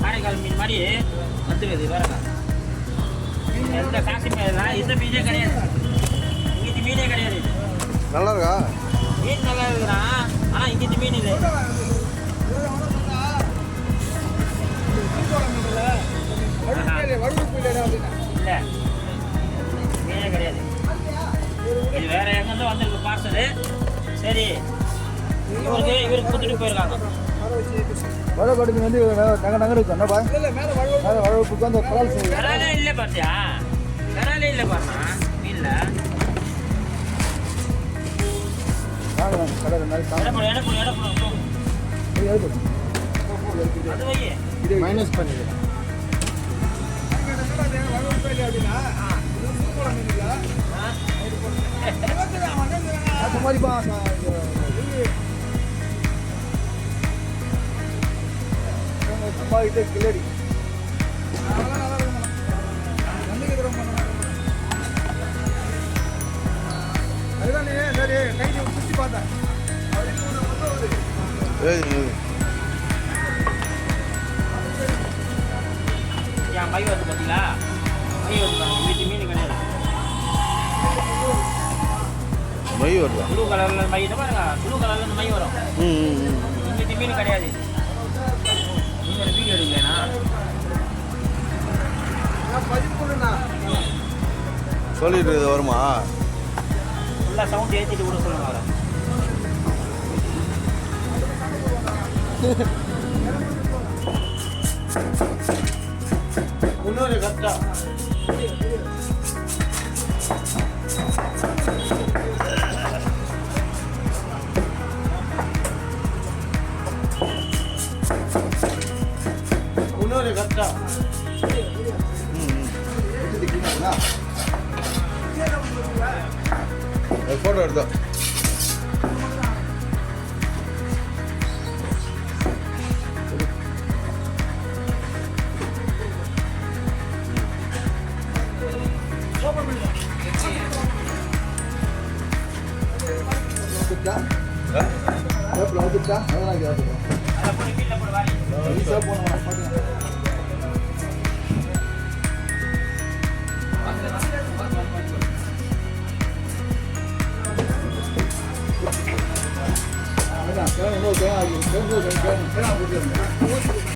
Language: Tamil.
காரைக்கால் மீன் மாதிரி வந்துருக்குது வேறங்க. எந்த காசி மீன் இந்த மீனே கிடையாது, இங்கிட்டு மீனே கிடையாது. நல்லா இருக்கா மீன்? நல்லா இருக்குறான், ஆனால் இங்கிட்டு மீன் இல்லை. இல்லை மீனே கிடையாது. இது வேற எங்கேருந்து வந்துருக்கு பார்சலு. சரி, இவருக்கு கொடுத்துட்டு போயிருக்காங்க. வழக்கடுக்கு வந்து நகர் இருக்கு என்னப்பா மேலே வழப்புக்கு அந்த கலால் விராலே இல்லை பார்த்தியா? விராலே இல்லை பாருண்ணா மீனில். இது மைனஸ் பண்ணிடுறேன். மாதிரிப்பா சம்பாதிக்கிட்டே கிளடி அதுதான் நீ சரி கைக்கு சுற்றி பார்த்தேன். மை வருது பார்த்தீங்களா? மை வருது, வீட்டு மீன் கிடையாது. மை வருதா? ப்ளூ கலரில் மை பாருங்க, ப்ளூ கலரில் மை வரும். வீட்டு மீன் கிடையாது. நீங்கள் வீடியோ எடுக்கலண்ணா சொல்லிட்டு வருமா? ஃபுல்லாக சவுண்ட் ஏற்றிட்டு கூட சொல்லுங்க அவரை. இன்னொரு கஷ்டம் இன்னொரு கஷ்டம் ஃபோட்டோ எடுத்தோம். இன்னொரு